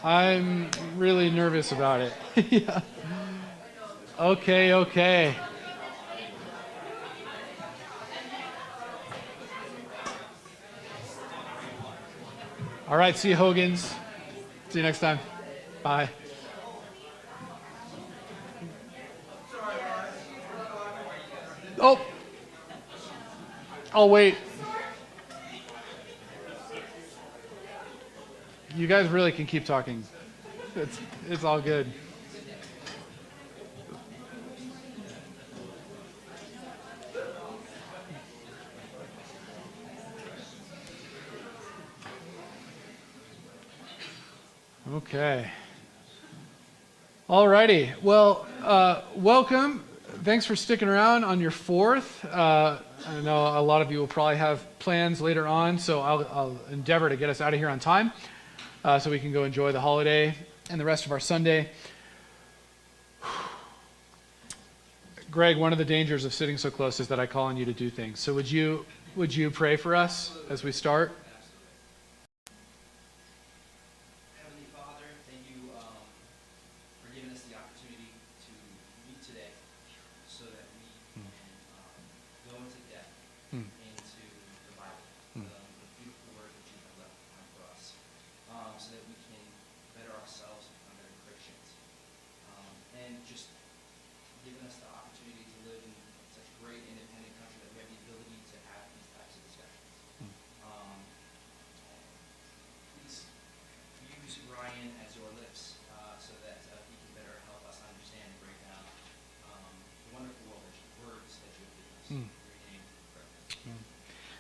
I'm really nervous about it. Yeah. Okay. All right, see you, Hogans. See you next time. Bye. Oh, I'll wait. You guys really can keep talking. It's all good. Okay. Alrighty. Well, welcome. Thanks for sticking around on your fourth. I know a lot of you will probably have plans later on, so I'll endeavor to get us out of here on time so we can go enjoy the holiday and the rest of our Sunday. Greg, one of the dangers of sitting so close is that I call on you to do things. So would you pray for us as we start?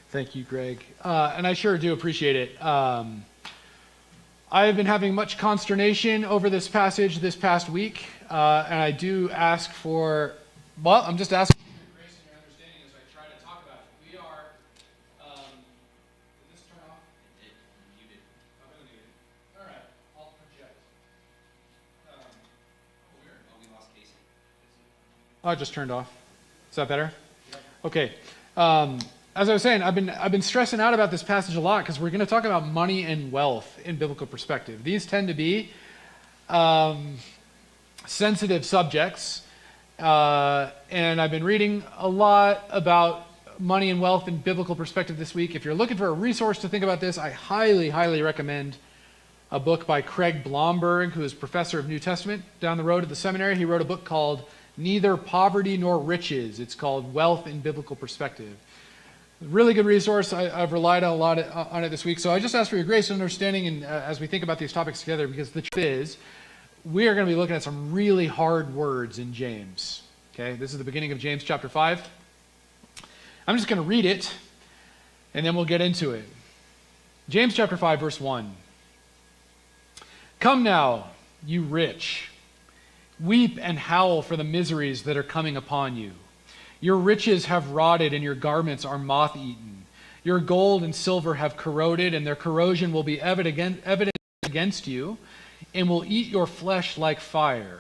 Thank you, Greg. And I sure do appreciate it. I have been having much consternation over this passage this past week, and I do ask for, well, I'm just asking for your grace and your understanding as I try to talk about it. We are, did this turn off? It muted. Oh, it muted. All right, I'll project. Weird. Oh, we lost Casey. Oh, it just turned off. Is that better? Yep. Okay. As I was saying, I've been stressing out about this passage a lot because we're going to talk about money and wealth in biblical perspective. These tend to be sensitive subjects, and I've been reading a lot about money and wealth in biblical perspective this week. If you're looking for a resource to think about this, I highly, highly recommend a book by Craig Blomberg, who is professor of New Testament down the road at the seminary. He wrote a book called Neither Poverty Nor Riches. It's called Wealth in Biblical Perspective. Really good resource. I've relied a lot on it this week. So I just ask for your grace and understanding and as we think about these topics together, because the truth is, we are going to be looking at some really hard words in James. Okay, this is the beginning of James chapter 5. I'm just going to read it, and then we'll get into it. James chapter 5, verse 1. Come now, you rich, weep and howl for the miseries that are coming upon you. Your riches have rotted and your garments are moth-eaten. Your gold and silver have corroded, and their corrosion will be evident against you and will eat your flesh like fire.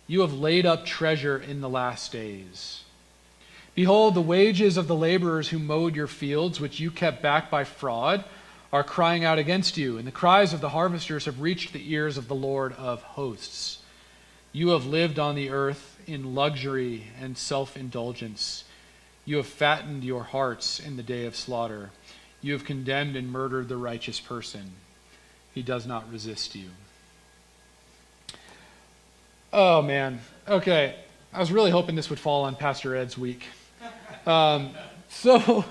You have laid up treasure in the last days. Behold, the wages of the laborers who mowed your fields, which you kept back by fraud, are crying out against you, and the cries of the harvesters have reached the ears of the Lord of hosts. You have lived on the earth in luxury and self-indulgence. You have fattened your hearts in the day of slaughter. You have condemned and murdered the righteous person. He does not resist you. Oh, man. Okay. I was really hoping this would fall on Pastor Ed's week. So,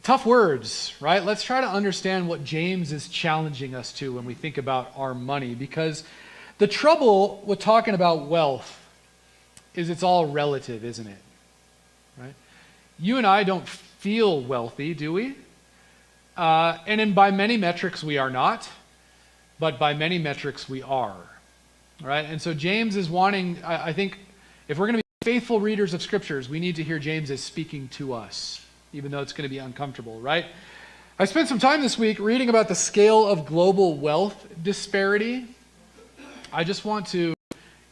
tough words, right? Let's try to understand what James is challenging us to when we think about our money, because the trouble with talking about wealth is it's all relative, isn't it? Right? You and I don't feel wealthy, do we? By many metrics we are not, but by many metrics we are. Right? And so James is wanting, I think, if we're going to be faithful readers of scriptures, we need to hear James as speaking to us, even though it's going to be uncomfortable, right? I spent some time this week reading about the scale of global wealth disparity. I just want to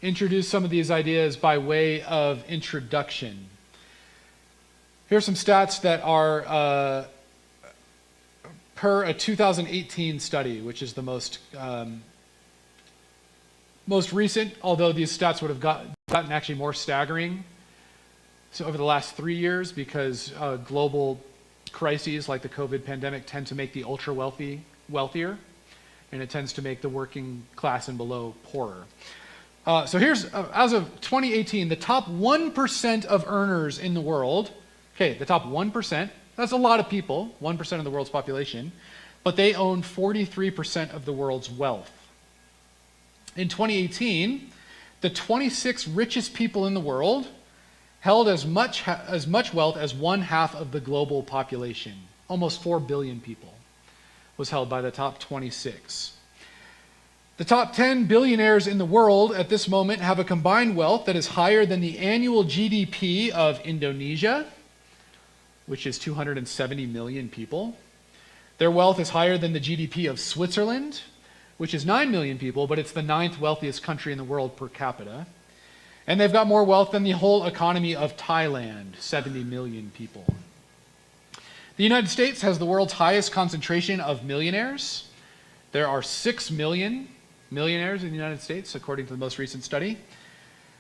introduce some of these ideas by way of introduction. Here's some stats that are per a 2018 study, which is the most recent, although these stats would have gotten actually more staggering so over the last 3 years, because global crises like the COVID pandemic tend to make the ultra wealthy wealthier, and it tends to make the working class and below poorer. So here's, as of 2018, the top 1% of earners in the world, okay, the top 1%, that's a lot of people, 1% of the world's population, but they own 43% of the world's wealth. In 2018, the 26 richest people in the world held as much wealth as 1/2 of the global population. Almost 4 billion people was held by the top 26. The top 10 billionaires in the world at this moment have a combined wealth that is higher than the annual GDP of Indonesia, which is 270 million people. Their wealth is higher than the GDP of Switzerland, which is 9 million people, but it's the 9th wealthiest country in the world per capita. And they've got more wealth than the whole economy of Thailand, 70 million people. The United States has the world's highest concentration of millionaires. There are 6 million millionaires in the United States, according to the most recent study,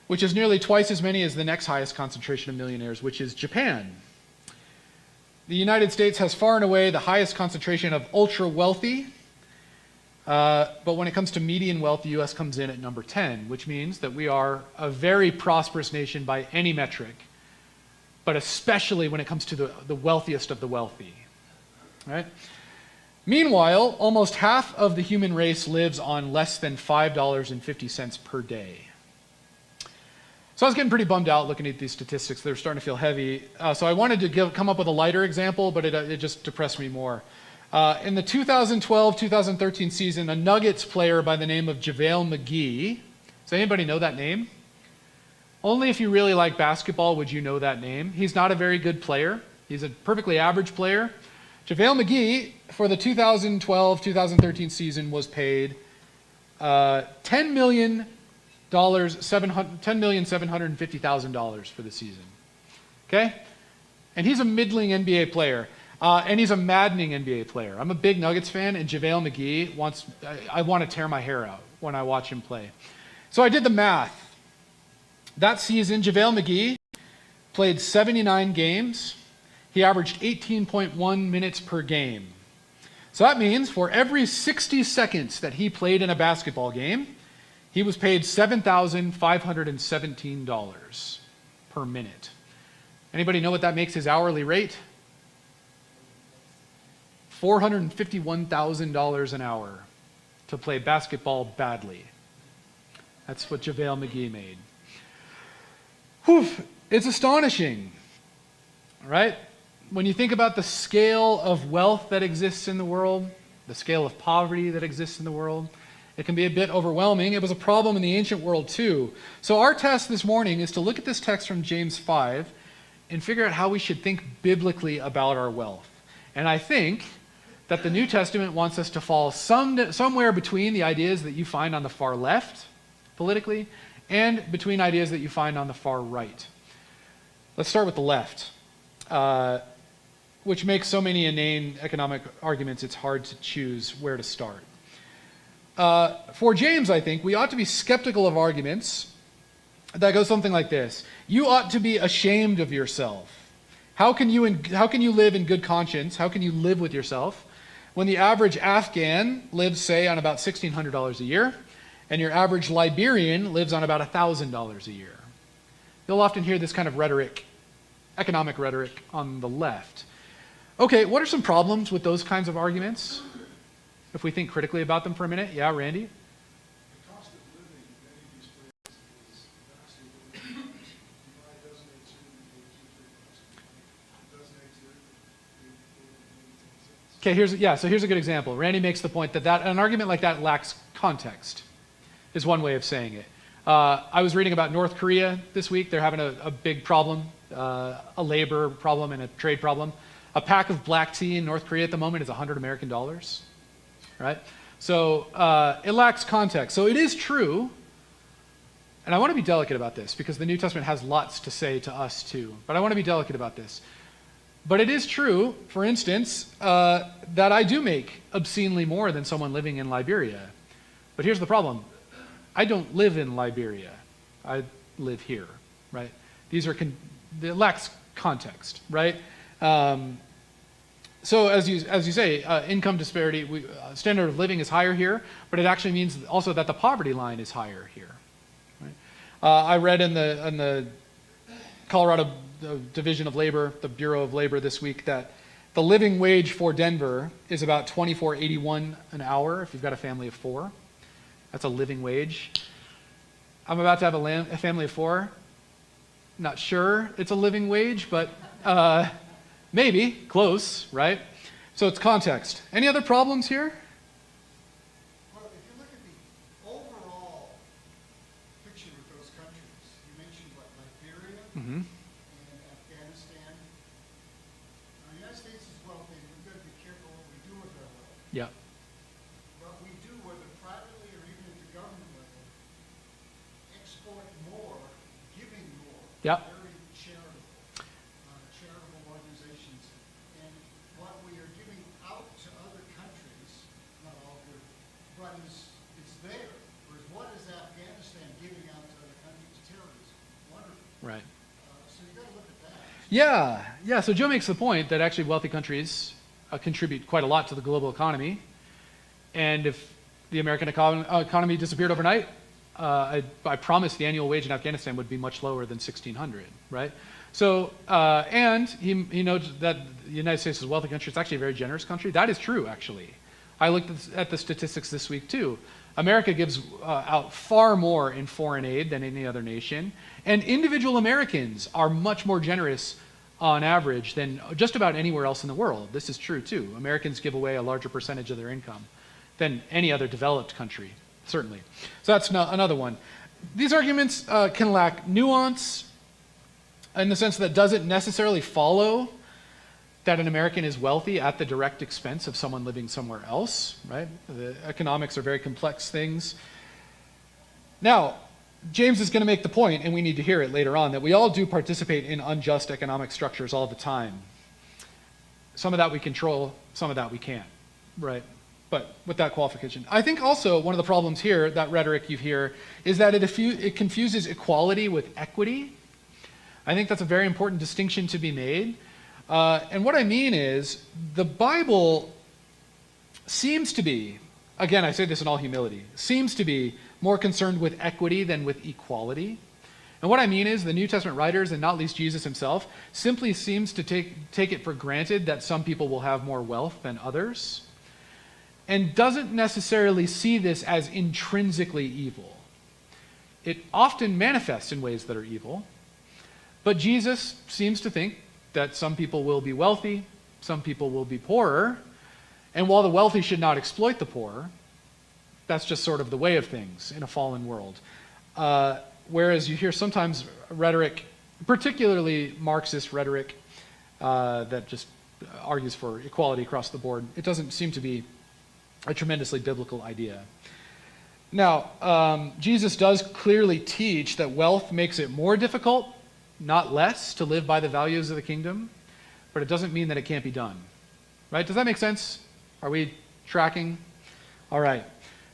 which is nearly twice as many as the next highest concentration of millionaires, which is Japan. The United States has far and away the highest concentration of ultra-wealthy, but when it comes to median wealth, the U.S. comes in at number 10, which means that we are a very prosperous nation by any metric, but especially when it comes to the wealthiest of the wealthy. Right? Meanwhile, almost half of the human race lives on less than $5.50 per day. So I was getting pretty bummed out looking at these statistics. They were starting to feel heavy. So I wanted to come up with a lighter example, but it just depressed me more. In the 2012-2013 season, a Nuggets player by the name of JaVale McGee. Does anybody know that name? Only if you really like basketball would you know that name. He's not a very good player. He's a perfectly average player. JaVale McGee, for the 2012-2013 season, was paid $10,750,000 for the season. Okay? And he's a middling NBA player. And he's a maddening NBA player. I'm a big Nuggets fan, and JaVale McGee I want to tear my hair out when I watch him play. So I did the math. That season, JaVale McGee played 79 games. He averaged 18.1 minutes per game. So that means for every 60 seconds that he played in a basketball game, he was paid $7,517 per minute. Anybody know what that makes his hourly rate? $451,000 an hour to play basketball badly. That's what JaVale McGee made. Whew, it's astonishing, right? When you think about the scale of wealth that exists in the world, the scale of poverty that exists in the world, it can be a bit overwhelming. It was a problem in the ancient world too. So our task this morning is to look at this text from James 5 and figure out how we should think biblically about our wealth. And I think that the New Testament wants us to fall somewhere between the ideas that you find on the far left, politically, and between ideas that you find on the far right. Let's start with the left, which makes so many inane economic arguments it's hard to choose where to start. For James, I think, we ought to be skeptical of arguments that go something like this. You ought to be ashamed of yourself. How can you live in good conscience? How can you live with yourself when the average Afghan lives, say, on about $1,600 a year, and your average Liberian lives on about $1,000 a year? You'll often hear this kind of rhetoric, economic rhetoric, on the left. Okay, what are some problems with those kinds of arguments? If we think critically about them for a minute. Yeah, Randy? The cost of living in many of these places is vastly lower. You buy a dozen eggs here, you pay $2-3. A dozen eggs here, you pay maybe 10 cents. Okay, so here's a good example. Randy makes the point that an argument like that lacks context, is one way of saying it. I was reading about North Korea this week. They're having a big problem, a labor problem and a trade problem. A pack of black tea in North Korea at the moment is $100 American dollars. Right? So it lacks context. So it is true, and I want to be delicate about this because the New Testament has lots to say to us too, but I want to be delicate about this. But it is true, for instance, that I do make obscenely more than someone living in Liberia. But here's the problem. I don't live in Liberia. I live here, right? These are, it lacks context, right? So as you say, income disparity, standard of living is higher here, but it actually means also that the poverty line is higher here. Right? I read in the Colorado Division of Labor, the Bureau of Labor this week, that the living wage for Denver is about $24.81 an hour if you've got a family of 4. That's a living wage. I'm about to have a family of 4. Not sure it's a living wage, but maybe, close, right? So it's context. Any other problems here? Well, if you look at the overall picture with those countries, you mentioned what, Liberia Mm-hmm. and Afghanistan. Now, the United States is wealthy, we've got to be careful what we do with our wealth. Yeah. What we do, whether privately or even at the government level, export more, giving more. Yeah. Very charitable organizations. And what we are giving out to other countries, not all good, but is there. Whereas what is Afghanistan giving out to other countries? Terrorism. Wonderful. Right. So you got to look at that. Yeah. So Joe makes the point that actually wealthy countries contribute quite a lot to the global economy. And if the American economy disappeared overnight, I promise the annual wage in Afghanistan would be much lower than $1,600, right? So, and he notes that the United States is a wealthy country. It's actually a very generous country. That is true, actually. I looked at the statistics this week, too. America gives out far more in foreign aid than any other nation. And individual Americans are much more generous on average than just about anywhere else in the world. This is true, too. Americans give away a larger percentage of their income than any other developed country, certainly. So that's another one. These arguments can lack nuance in the sense that doesn't necessarily follow that an American is wealthy at the direct expense of someone living somewhere else, right? The economics are very complex things. Now, James is going to make the point, and we need to hear it later on, that we all do participate in unjust economic structures all the time. Some of that we control, some of that we can't, right? But with that qualification. I think also one of the problems here, that rhetoric you hear, is that it confuses equality with equity. I think that's a very important distinction to be made. And what I mean is, the Bible seems to be, again, I say this in all humility, seems to be more concerned with equity than with equality. And what I mean is, the New Testament writers, and not least Jesus himself, simply seems to take it for granted that some people will have more wealth than others, and doesn't necessarily see this as intrinsically evil. It often manifests in ways that are evil, but Jesus seems to think that some people will be wealthy, some people will be poorer, and while the wealthy should not exploit the poor, that's just sort of the way of things in a fallen world. Whereas you hear sometimes rhetoric, particularly Marxist rhetoric, that just argues for equality across the board. It doesn't seem to be a tremendously biblical idea. Now, Jesus does clearly teach that wealth makes it more difficult, not less, to live by the values of the kingdom, but it doesn't mean that it can't be done. Right? Does that make sense? Are we tracking? All right.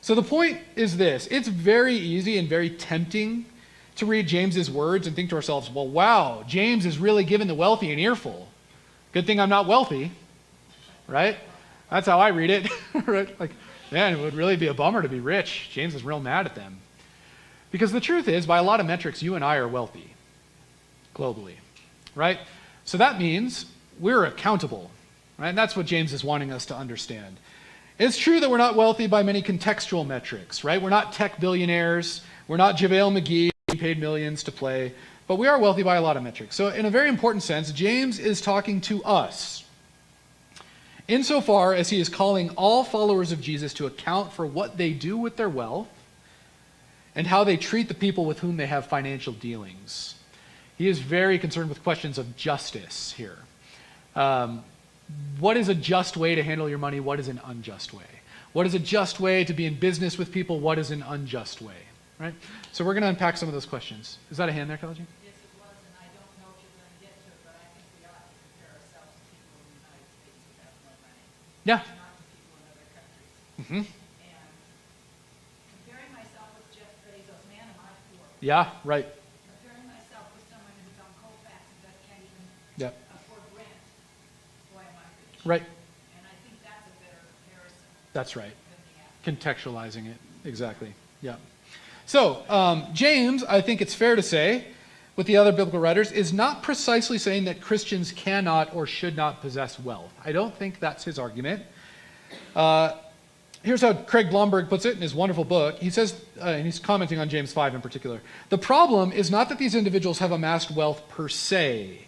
So the point is this. It's very easy and very tempting to read James's words and think to ourselves, well, wow, James is really giving the wealthy an earful. Good thing I'm not wealthy, right? That's how I read it. Right? Like, man, it would really be a bummer to be rich. James is real mad at them. Because the truth is, by a lot of metrics, you and I are wealthy globally, right? So that means we're accountable, right? And that's what James is wanting us to understand. It's true that we're not wealthy by many contextual metrics, right? We're not tech billionaires. We're not JaVale McGee being paid millions to play, but we are wealthy by a lot of metrics. So in a very important sense, James is talking to us insofar as he is calling all followers of Jesus to account for what they do with their wealth and how they treat the people with whom they have financial dealings. He is very concerned with questions of justice here. What is a just way to handle your money? What is an unjust way? What is a just way to be in business with people? What is an unjust way? Right? So we're going to unpack some of those questions. Is that a hand there, Kelly? Yes, it was, and I don't know if you're going to get to it, but I think we ought to compare ourselves to Yeah. not to people in other countries. Hmm. And comparing myself with Jeff Bezos, man, am I poor. Yeah, right. Comparing myself with someone who's on Colfax and that can't even Yep. afford rent, boy, am I rich. Right. And I think that's a better comparison That's right. than the average. Contextualizing it. Exactly. Yeah. So, James, I think it's fair to say, with the other biblical writers, is not precisely saying that Christians cannot or should not possess wealth. I don't think that's his argument. Here's how Craig Blomberg puts it in his wonderful book. He says, and he's commenting on James 5 in particular, the problem is not that these individuals have amassed wealth per se,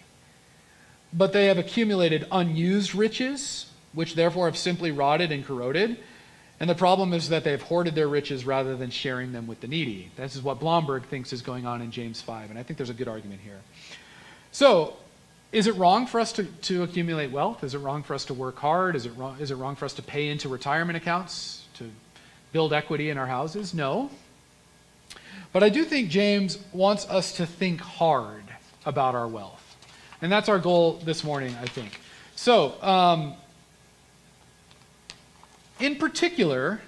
but they have accumulated unused riches, which therefore have simply rotted and corroded. And the problem is that they've hoarded their riches rather than sharing them with the needy. This is what Blomberg thinks is going on in James 5, and I think there's a good argument here. So, is it wrong for us to accumulate wealth? Is it wrong for us to work hard? Is it wrong for us to pay into retirement accounts, to build equity in our houses? No. But I do think James wants us to think hard about our wealth. And that's our goal this morning, I think. So, in particular,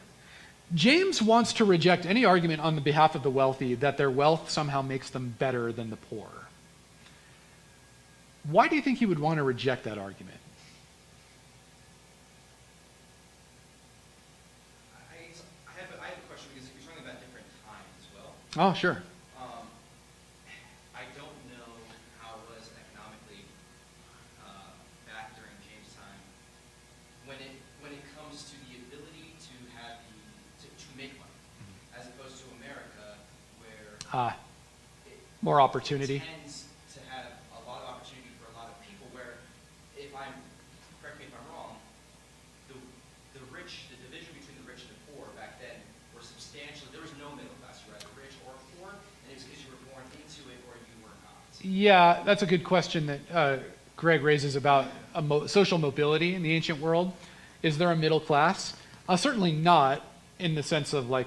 James wants to reject any argument on the behalf of the wealthy that their wealth somehow makes them better than the poor. Why do you think he would want to reject that argument? I have a question because you're talking about different times as well. Oh, sure. I don't know how it was economically back during James' time when it comes to the ability to have to make money, as opposed to America where More opportunity. it tends to have a lot of opportunity for a lot of people. Where correct me if I'm wrong, the division between the rich and the poor back then were substantially. There was no middle class. You were either rich or poor, and it was because you were born into it or you were not. Yeah, that's a good question that Greg raises about social mobility in the ancient world. Is there a middle class? Certainly not in the sense of we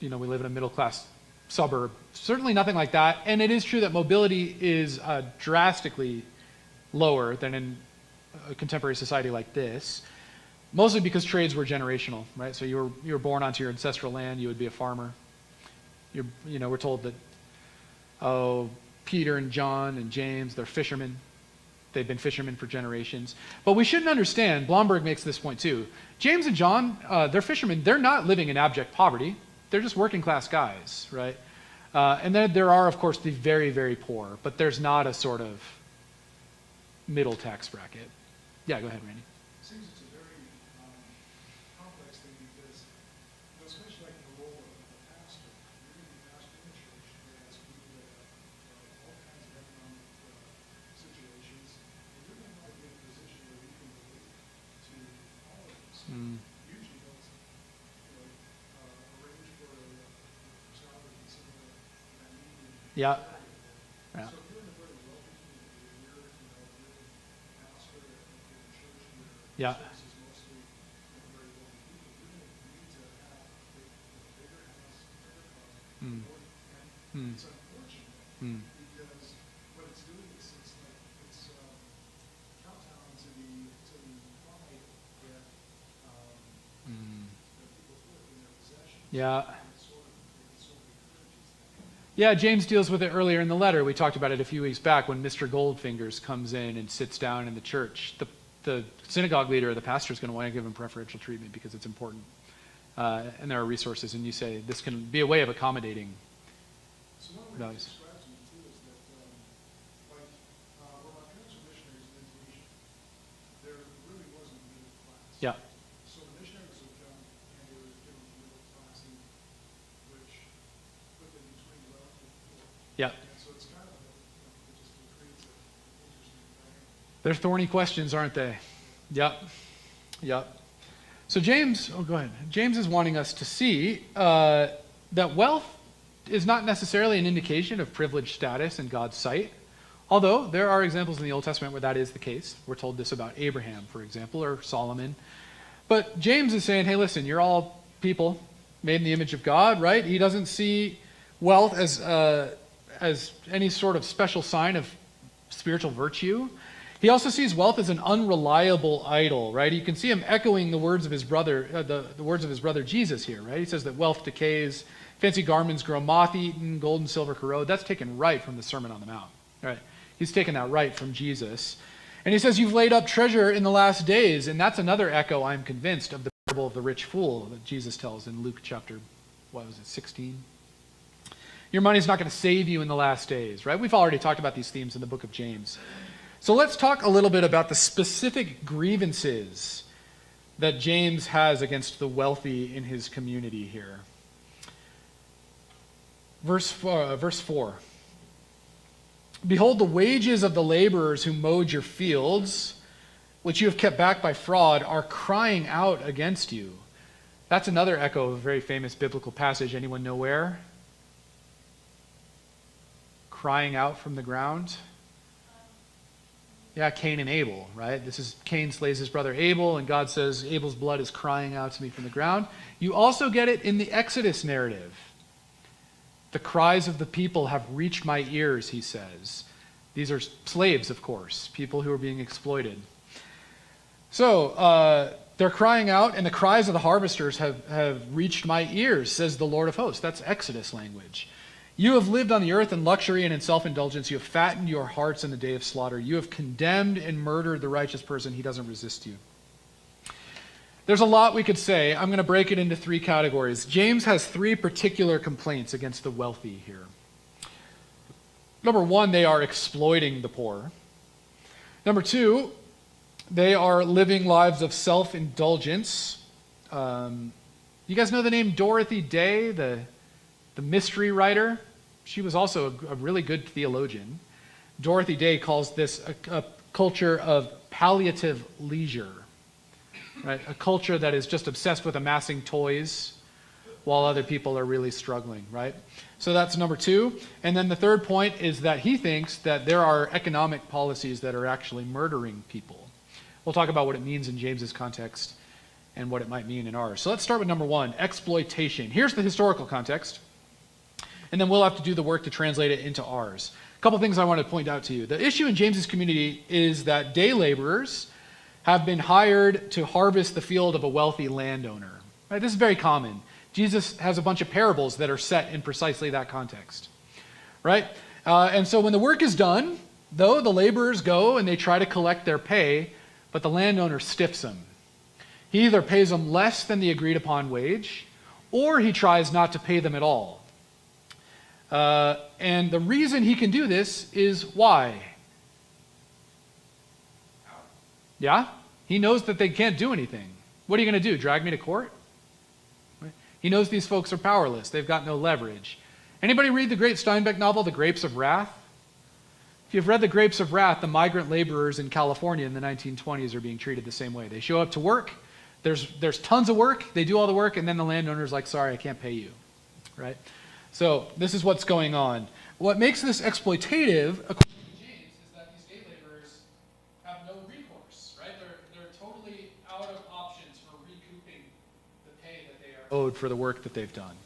live in a middle class suburb. Certainly nothing like that. And it is true that mobility is drastically lower than in a contemporary society like this, mostly because trades were generational, right? So you were born onto your ancestral land, you would be a farmer. We're told that, Peter and John and James, they're fishermen. They've been fishermen for generations. But we shouldn't understand, Blomberg makes this point too. James and John, they're fishermen. They're not living in abject poverty. They're just working class guys, right? And then there are, of course, the very, very poor, but there's not a sort of middle tax bracket. Yeah, go ahead, Randy. It seems it's a very complex thing because, especially like in the role of a pastor, you're going to be pastor in a church that has people that have all kinds of economic situations, and you're going to want to be in a position where you can relate to all of this. Usually those, arrange for salary and some of that need. Yeah. Yeah. So if you're in a very wealthy community, you're a pastor at a church where Yeah. service is mostly very wealthy people, you're going to need to have a bigger house, bigger car, and it's unfortunate because what it's doing is it's kowtowing to the pride that people put in their possessions. Yeah. It sort of encourages that. Yeah, James deals with it earlier in the letter. We talked about it a few weeks back when Mr. Goldfingers comes in and sits down in the church. The synagogue leader or the pastor is going to want to give him preferential treatment because it's important. And there are resources, and you say this can be a way of accommodating So one way values. to describe to me too is that, when my parents were missionaries in Indonesia, there really wasn't a middle class. Yeah. So the missionaries would come and they were given the middle class, which put them between wealth and poor. Yeah. And so it's kind of it just creates an interesting dynamic. They're thorny questions, aren't they? Yep. Yep. So James, go ahead. James is wanting us to see that wealth is not necessarily an indication of privileged status in God's sight, although there are examples in the Old Testament where that is the case. We're told this about Abraham, for example, or Solomon. But James is saying, hey, listen, you're all people made in the image of God, right? He doesn't see wealth as any sort of special sign of spiritual virtue. He also sees wealth as an unreliable idol, right? You can see him echoing the words of his brother, the words of his brother Jesus here, right? He says that wealth decays, fancy garments grow moth-eaten, gold and silver corrode. That's taken right from the Sermon on the Mount, right? He's taken that right from Jesus. And he says, you've laid up treasure in the last days. And that's another echo, I'm convinced, of the parable of the rich fool that Jesus tells in Luke chapter, 16? Your money's not going to save you in the last days, right? We've already talked about these themes in the book of James. So let's talk a little bit about the specific grievances that James has against the wealthy in his community here. Verse 4. Behold, the wages of the laborers who mowed your fields, which you have kept back by fraud, are crying out against you. That's another echo of a very famous biblical passage. Anyone know where? Crying out from the ground. Yeah, Cain and Abel, right? This is Cain slays his brother Abel, and God says, Abel's blood is crying out to me from the ground. You also get it in the Exodus narrative. The cries of the people have reached my ears, he says. These are slaves, of course, people who are being exploited. So they're crying out, and the cries of the harvesters have reached my ears, says the Lord of hosts. That's Exodus language. You have lived on the earth in luxury and in self-indulgence. You have fattened your hearts in the day of slaughter. You have condemned and murdered the righteous person. He doesn't resist you. There's a lot we could say. I'm going to break it into three categories. James has three particular complaints against the wealthy here. Number one, they are exploiting the poor. Number two, they are living lives of self-indulgence. You guys know the name Dorothy Day, the mystery writer? She was also a really good theologian. Dorothy Day calls this a culture of palliative leisure. Right? A culture that is just obsessed with amassing toys while other people are really struggling, right? So that's number two. And then the third point is that he thinks that there are economic policies that are actually murdering people. We'll talk about what it means in James's context and what it might mean in ours. So let's start with number one, exploitation. Here's the historical context, and then we'll have to do the work to translate it into ours. A couple things I want to point out to you. The issue in James's community is that day laborers have been hired to harvest the field of a wealthy landowner. Right? This is very common. Jesus has a bunch of parables that are set in precisely that context. Right? And so when the work is done, though, the laborers go and they try to collect their pay, but the landowner stiffs them. He either pays them less than the agreed upon wage, or he tries not to pay them at all. And the reason he can do this is why? Yeah? He knows that they can't do anything. What are you going to do? Drag me to court? Right? He knows these folks are powerless. They've got no leverage. Anybody read the great Steinbeck novel, The Grapes of Wrath? If you've read The Grapes of Wrath, the migrant laborers in California in the 1920s are being treated the same way. They show up to work. There's tons of work. They do all the work, and then the landowner's like, sorry, I can't pay you. Right? So this is what's going on. What makes this exploitative, according to James, is that these day laborers have no recourse, right? They're totally out of options for recouping the pay that they are owed for the work that they've done.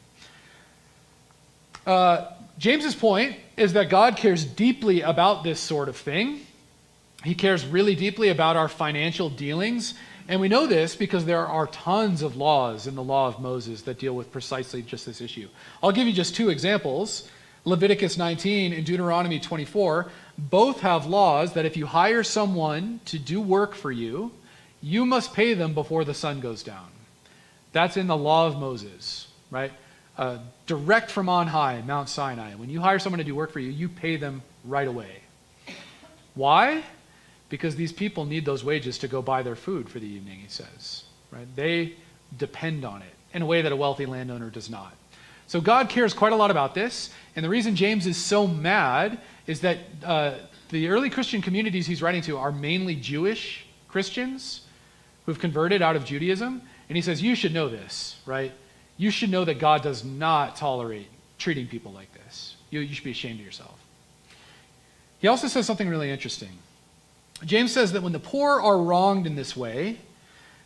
James's point is that God cares deeply about this sort of thing. He cares really deeply about our financial dealings. And we know this because there are tons of laws in the law of Moses that deal with precisely just this issue. I'll give you just two examples. Leviticus 19 and Deuteronomy 24 both have laws that if you hire someone to do work for you, you must pay them before the sun goes down. That's in the law of Moses, right? Direct from on high, Mount Sinai. When you hire someone to do work for you, you pay them right away. Why? Because these people need those wages to go buy their food for the evening, he says. Right? They depend on it in a way that a wealthy landowner does not. So God cares quite a lot about this, and the reason James is so mad is that the early Christian communities he's writing to are mainly Jewish Christians who've converted out of Judaism, and he says, you should know this, right? You should know that God does not tolerate treating people like this. You should be ashamed of yourself. He also says something really interesting. James says that when the poor are wronged in this way,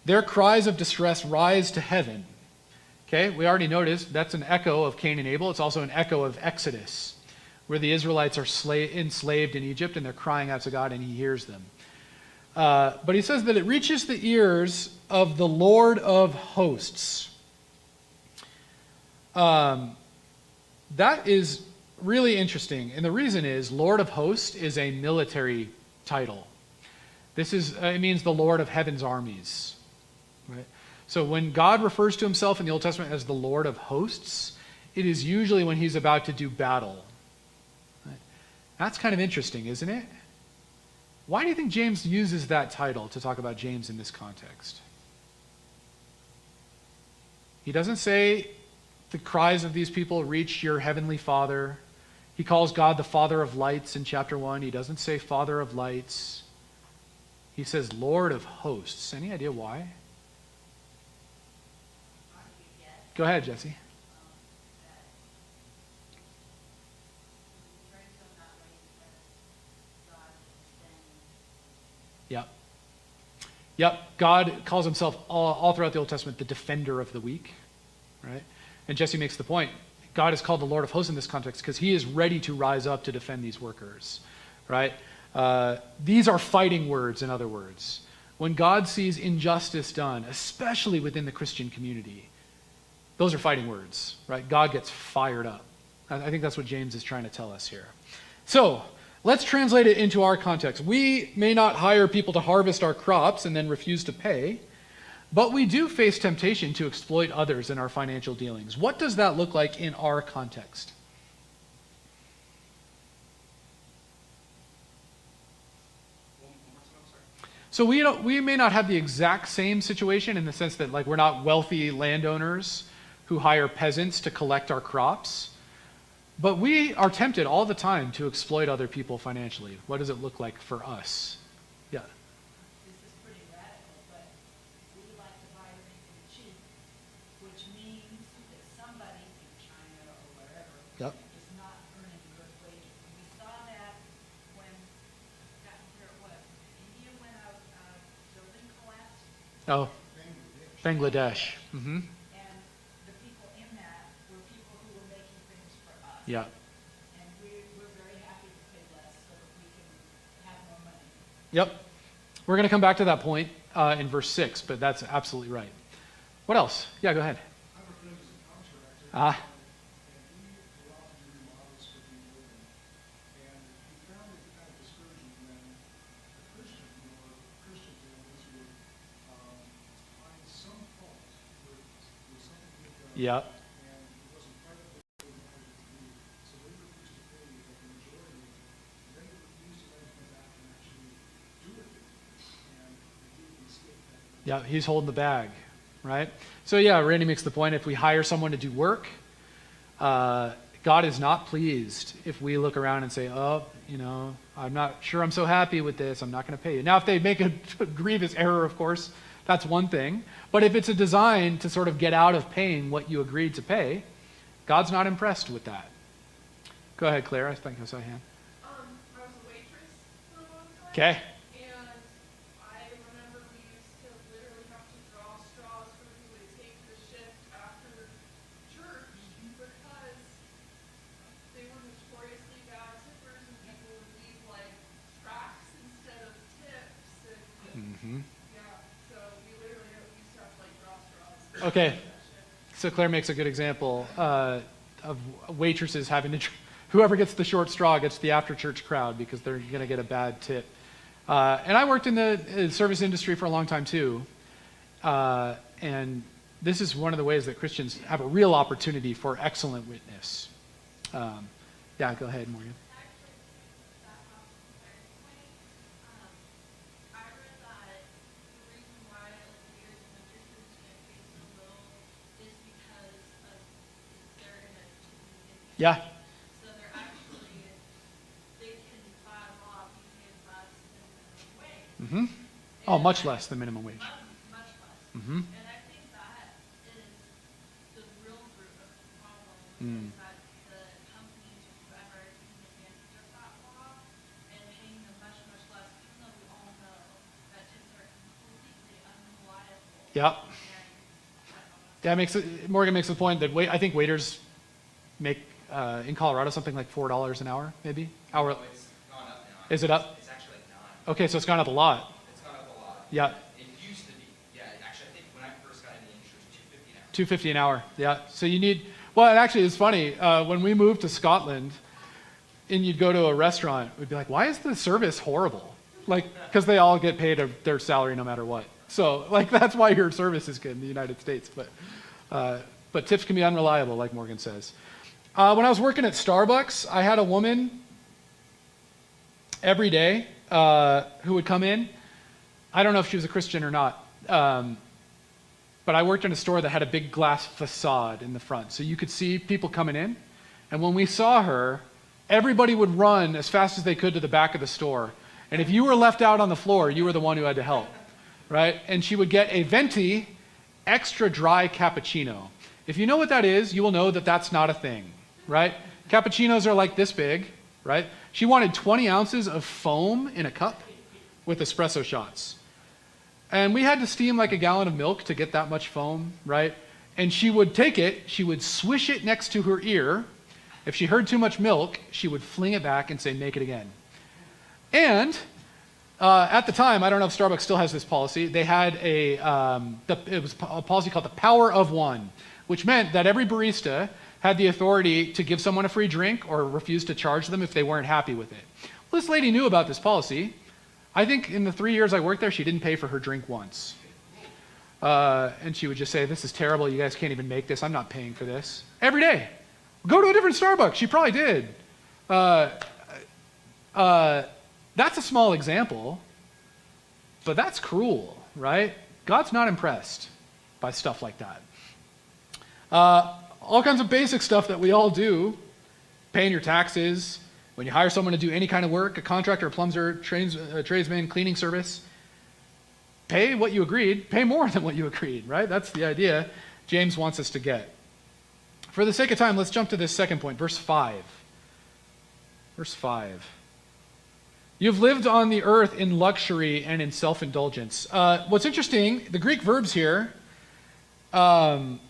their cries of distress rise to heaven. Okay, we already noticed that's an echo of Cain and Abel. It's also an echo of Exodus, where the Israelites are enslaved in Egypt and they're crying out to God and he hears them. But he says that it reaches the ears of the Lord of hosts. That is really interesting. And the reason is Lord of hosts is a military title. It means the Lord of heaven's armies. Right? So when God refers to himself in the Old Testament as the Lord of hosts, it is usually when he's about to do battle. Right? That's kind of interesting, isn't it? Why do you think James uses that title to talk about James in this context? He doesn't say the cries of these people reach your heavenly Father. He calls God the Father of lights in chapter 1. He doesn't say Father of lights. He says Lord of hosts. Any idea why? Go ahead, Jesse. Yep. Yep. God calls himself all throughout the Old Testament the defender of the weak. Right? And Jesse makes the point. God is called the Lord of hosts in this context because he is ready to rise up to defend these workers. Right? These are fighting words, in other words. When God sees injustice done, especially within the Christian community, those are fighting words, right? God gets fired up. I think that's what James is trying to tell us here. So, let's translate it into our context. We may not hire people to harvest our crops and then refuse to pay, but we do face temptation to exploit others in our financial dealings. What does that look like in our context? So we may not have the exact same situation in the sense that like we're not wealthy landowners who hire peasants to collect our crops, but we are tempted all the time to exploit other people financially. What does it look like for us? Yeah. This is pretty radical, but we like to buy everything cheap, which means that somebody in China or wherever Yep. is not earning good wages. And we saw that when, that where it was, India, when a building collapsed, Oh, Bangladesh. Mm-hmm. and the people in that were people who were making things for us. Yeah. And we're very happy to pay less so that we can have more money. Yep. We're going to come back to that point in verse 6, but that's absolutely right. What else? Yeah, go ahead. I have a friend who's a contractor. Ah. And he go out to do remodels for people, and he found it kind of discouraging when the Christian families would find some fault with something he had done. Yeah. And it wasn't part of what they wanted it to be. So they refused to pay the majority of it. And then they refused to let him come back and actually do it. And he didn't escape that. Yeah, he's holding the bag, right? So yeah, Randy makes the point, if we hire someone to do work, God is not pleased if we look around and say, oh, I'm not sure I'm so happy with this, I'm not going to pay you. Now, if they make a grievous error, of course, that's one thing. But if it's a design to sort of get out of paying what you agreed to pay, God's not impressed with that. Go ahead, Claire. I think I saw a hand. I was a waitress for a long time. Okay. And I remember we used to literally have to draw straws for who would take the shift after church because they were notoriously bad tippers and people would leave like tracks instead of tips. And Mm-hmm. yeah, so we literally used to have to like draw straws. Okay. So Claire makes a good example of waitresses having to, whoever gets the short straw gets the after-church crowd because they're going to get a bad tip. And I worked in the service industry for a long time too. And this is one of the ways that Christians have a real opportunity for excellent witness. Yeah, go ahead, Morgan. Actually, that Claire's point, I read that the reason why leaders and witnesses get paid so little is because of they're in a community. Yeah. So they're actually, they can by law be paid less than minimum wage. Mm-hmm. Oh, much less than minimum wage. Much less. Mm-hmm. And I think that is the real root of the problem Mm. is that the companies or whoever are taking advantage of that law and paying them much, much less, even though we all know that tips are completely unreliable. Yep. And Yeah, Morgan makes the point that I think waiters make in Colorado something like $4 an hour, maybe. Hour. Oh, it's gone up now. Is it up? It's actually like 9. Okay, so it's gone up a lot. It's gone Yeah. It used to be. Yeah, actually, I think when I first got into the industry, it was $250 an hour. $250 an hour. Yeah. So you need. Well, and actually, it's funny. When we moved to Scotland, and you'd go to a restaurant, we'd be like, "Why is the service horrible?" Like, because they all get paid their salary no matter what. So, like, that's why your service is good in the United States. But tips can be unreliable, like Morgan says. When I was working at Starbucks, I had a woman every day who would come in. I don't know if she was a Christian or not, but I worked in a store that had a big glass facade in the front, so you could see people coming in. And when we saw her, everybody would run as fast as they could to the back of the store. And if you were left out on the floor, you were the one who had to help, right? And she would get a venti extra dry cappuccino. If you know what that is, you will know that that's not a thing, right? Cappuccinos are like this big, right? She wanted 20 ounces of foam in a cup with espresso shots. And we had to steam like a gallon of milk to get that much foam, right? And she would take it, she would swish it next to her ear. If she heard too much milk, she would fling it back and say, "Make it again." And at the time, I don't know if Starbucks still has this policy, they had it was a policy called the power of one, which meant that every barista had the authority to give someone a free drink or refuse to charge them if they weren't happy with it. Well, this lady knew about this policy. I think in the 3 years I worked there, she didn't pay for her drink once. And she would just say, "This is terrible, you guys can't even make this, I'm not paying for this." Every day. Go to a different Starbucks. She probably did. That's a small example, but that's cruel, right? God's not impressed by stuff like that. All kinds of basic stuff that we all do, paying your taxes, when you hire someone to do any kind of work, a contractor, a plumber, tradesman, cleaning service, pay what you agreed, pay more than what you agreed, right? That's the idea James wants us to get. For the sake of time, let's jump to this second point, verse 5. Verse 5. You've lived on the earth in luxury and in self-indulgence. What's interesting, the Greek verbs here both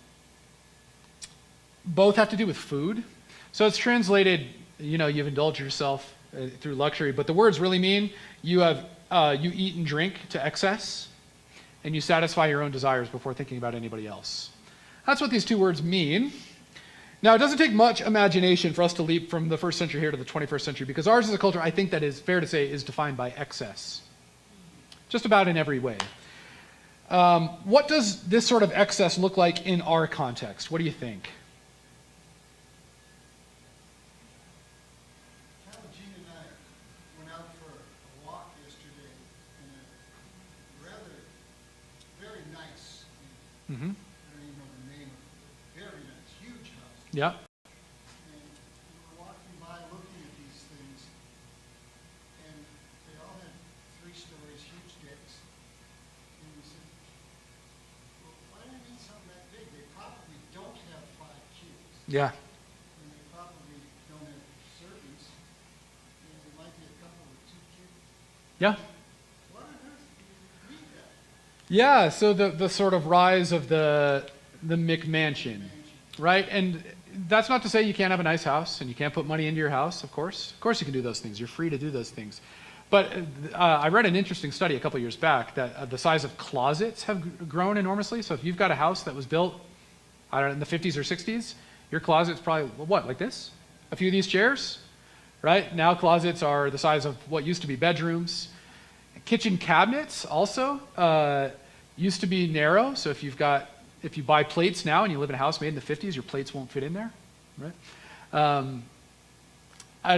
have to do with food. So it's translated, you've indulged yourself through luxury, but the words really mean you eat and drink to excess, and you satisfy your own desires before thinking about anybody else. That's what these two words mean. Now, it doesn't take much imagination for us to leap from the first century here to the 21st century, because ours is a culture, I think that is fair to say, is defined by excess. Just about in every way. What does this sort of excess look like in our context? What do you think? Jean and I went out for a walk yesterday in a rather very nice, Mm-hmm. I don't even know the name of it, very nice, huge house. Yeah. And we were walking by looking at these things, and they all had 3 stories, huge decks. And we said, well, why do they need something that big? They probably don't have 5 cubes. Yeah. And they probably don't have servants. And there might be a couple with 2 cubes. Yeah. What on earth do you need that? Yeah, so the sort of rise of the McMansion, right? And that's not to say you can't have a nice house and you can't put money into your house, of course. Of course you can do those things. You're free to do those things. But I read an interesting study a couple years back that the size of closets have grown enormously. So if you've got a house that was built, I don't know, in the 50s or 60s, your closet's probably, what, like this? A few of these chairs, right? Now closets are the size of what used to be bedrooms. Kitchen cabinets also used to be narrow, so if you buy plates now and you live in a house made in the 50s, your plates won't fit in there, right? And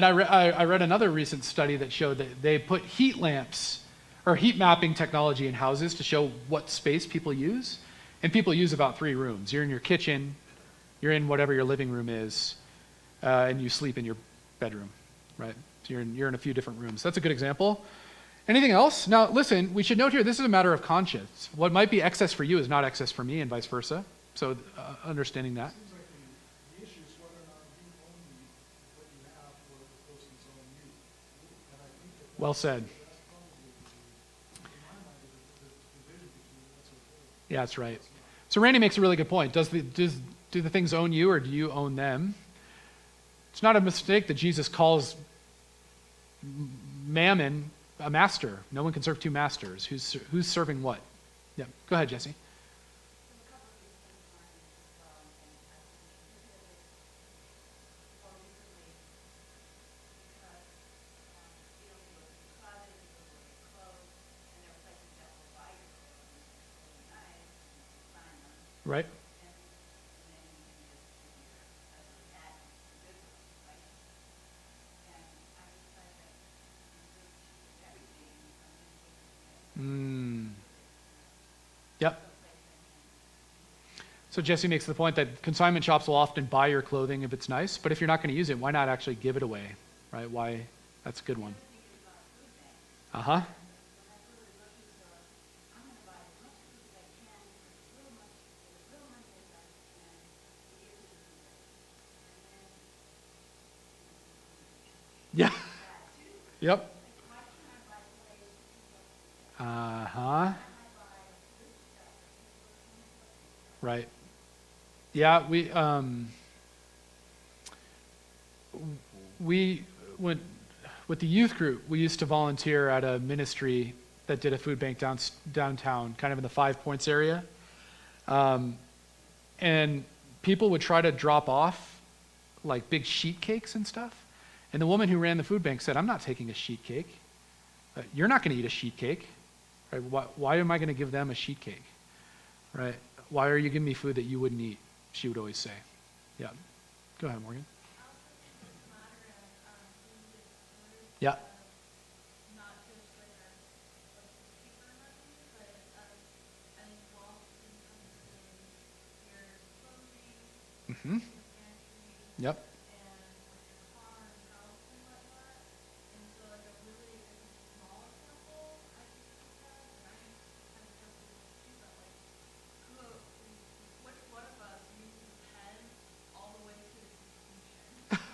I read another recent study that showed that they put heat lamps or heat mapping technology in houses to show what space people use, and people use about 3 rooms. You're in your kitchen, you're in whatever your living room is, and you sleep in your bedroom, right? So you're in a few different rooms. That's a good example. Anything else? Now, listen, we should note here, this is a matter of conscience. What might be excess for you is not excess for me, and vice versa. So understanding that. Seems like the issue is whether or not you own what you have or the person's own you. And I think that Well said. that's probably, in my mind, the division between what's okay. Yeah, that's right. So Randy makes a really good point. Do the things own you, or do you own them? It's not a mistake that Jesus calls mammon a master. No one can serve two masters. Who's serving what? Yeah, go ahead, Jesse. Right? Yep. So Jesse makes the point that consignment shops will often buy your clothing if it's nice, but if you're not going to use it, why not actually give it away, right? Why? That's a good one. Uh-huh. Yeah. Yep. Uh-huh. Right. Yeah, we went with the youth group. We used to volunteer at a ministry that did a food bank downtown, kind of in the 5 Points area. And people would try to drop off like big sheet cakes and stuff. And the woman who ran the food bank said, "I'm not taking a sheet cake. You're not going to eat a sheet cake. Right? Why am I going to give them a sheet cake? Right? Why are you giving me food that you wouldn't eat?" She would always say. Yeah. Go ahead, Morgan. Yeah. Mm-hmm. Yep.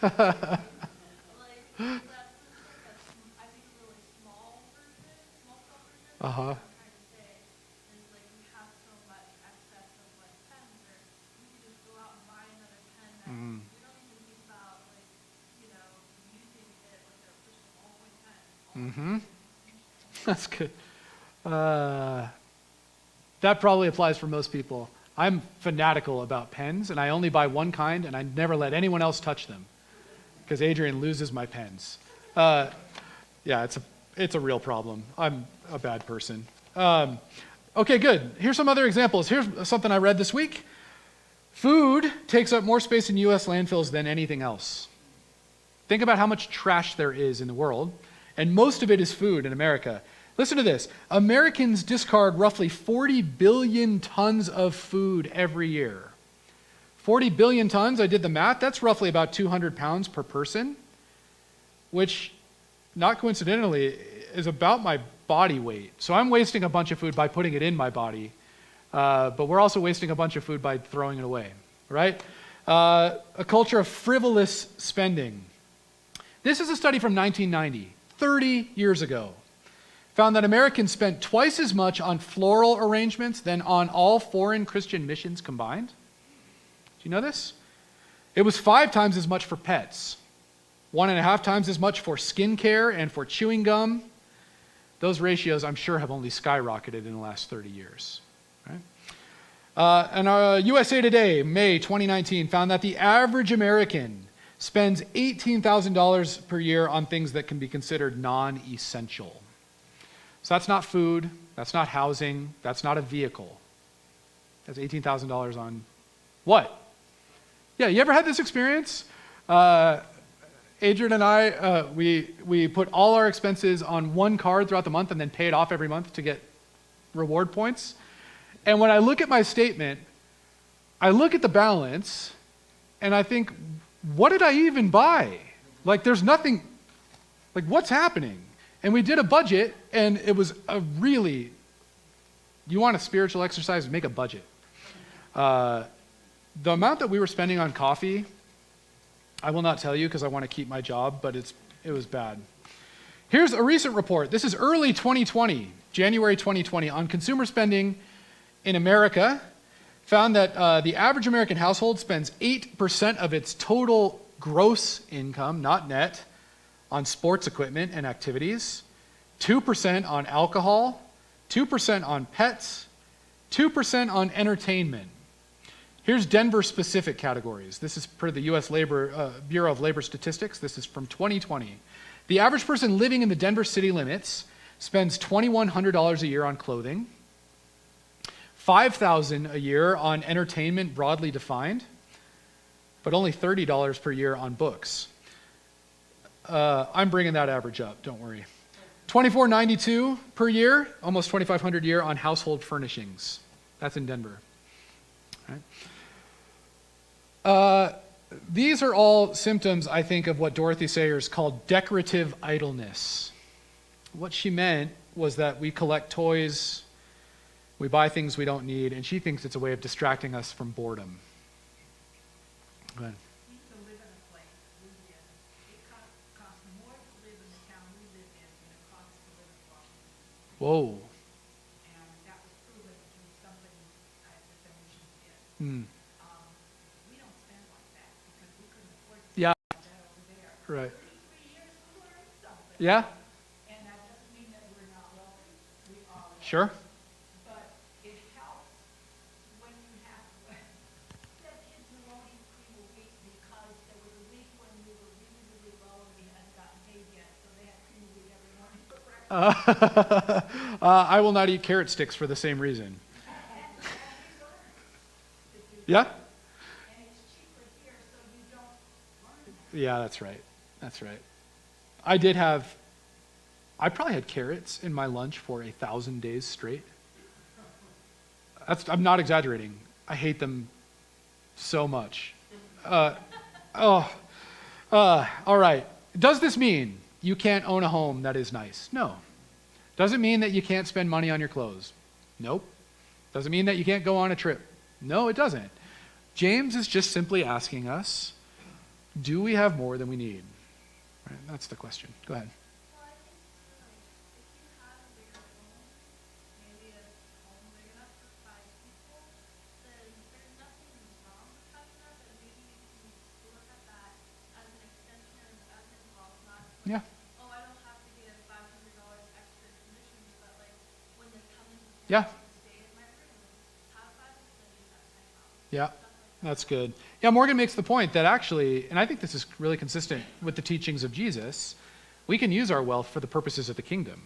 Like, that's just like I think a really small version, small scale version. Uh-huh. What I'm trying to say is like we have so much excess of like pens, or we could just go out and buy another pen that we don't even think about like, using it with a push ballpoint pen. Mm-hmm. That's good. That probably applies for most people. I'm fanatical about pens, and I only buy one kind, and I never let anyone else touch them, because Adrian loses my pens. Yeah, it's a real problem. I'm a bad person. Okay, good. Here's some other examples. Here's something I read this week. Food takes up more space in U.S. landfills than anything else. Think about how much trash there is in the world, and most of it is food in America. Listen to this. Americans discard roughly 40 billion tons of food every year. 40 billion tons, I did the math, that's roughly about 200 pounds per person, which, not coincidentally, is about my body weight. So I'm wasting a bunch of food by putting it in my body, but we're also wasting a bunch of food by throwing it away, right? A culture of frivolous spending. This is a study from 1990, 30 years ago. Found that Americans spent twice as much on floral arrangements than on all foreign Christian missions combined. Do you know this? It was 5 times as much for pets, 1.5 times as much for skincare and for chewing gum. Those ratios, I'm sure, have only skyrocketed in the last 30 years. Right? And USA Today, May 2019, found that the average American spends $18,000 per year on things that can be considered non-essential. So that's not food, that's not housing, that's not a vehicle. That's $18,000 on what? Yeah, you ever had this experience? Adrian and I, we put all our expenses on one card throughout the month and then pay it off every month to get reward points. And when I look at my statement, I look at the balance and I think, what did I even buy? Like, there's nothing, like, what's happening? And we did a budget, and it was a really, you want a spiritual exercise, make a budget. The amount that we were spending on coffee, I will not tell you because I want to keep my job, but it was bad. Here's a recent report. This is early 2020, January 2020, on consumer spending in America. Found that the average American household spends 8% of its total gross income, not net, on sports equipment and activities. 2% on alcohol, 2% on pets, 2% on entertainment. Here's Denver-specific categories. This is per the U.S. Bureau of Labor Statistics. This is from 2020. The average person living in the Denver city limits spends $2,100 a year on clothing, $5,000 a year on entertainment broadly defined, but only $30 per year on books. I'm bringing that average up, don't worry. $2,492 per year, almost $2,500 a year on household furnishings. That's in Denver. Right. These are all symptoms, I think, of what Dorothy Sayers called decorative idleness. What she meant was that we collect toys, we buy things we don't need, and she thinks it's a way of distracting us from boredom. Go ahead. We used to live in a place we live in. It costs more to live in the town we live in than it costs to live in Washington. Whoa. And that was proven through somebody at the Federation did. Hmm. We don't spend like that because we couldn't afford to Yeah. spend that over there. Right. 33 years we learned something. Yeah? And that doesn't mean that we're not wealthy. We are wealthy. Sure. But it helps when you have kids who won't eat cream a week because there was a week when we were really, really low and we hadn't gotten paid yet, so they had cream a week every morning for breakfast. I will not eat carrot sticks for the same reason. Yeah? And it's cheaper here, so you don't learn that. Yeah, that's right. That's right. I probably had carrots in my lunch for 1,000 days straight. I'm not exaggerating. I hate them so much. All right. Does this mean you can't own a home that is nice? No. Does it mean that you can't spend money on your clothes? Nope. Does it mean that you can't go on a trip? No, it doesn't. James is just simply asking us, do we have more than we need? Right, that's the question. Go ahead. Well, I think if you have a bigger home, maybe a home big enough for 5 people, then there's nothing wrong with having that, but maybe you can look at that as an extension as an involved, not like, Yeah. oh, I don't have to give $500 extra commissions, but like when they're coming to Yeah. stay in my room, have 5 extensions at my house. Yeah, that's good. Yeah, Morgan makes the point that actually, and I think this is really consistent with the teachings of Jesus, we can use our wealth for the purposes of the kingdom.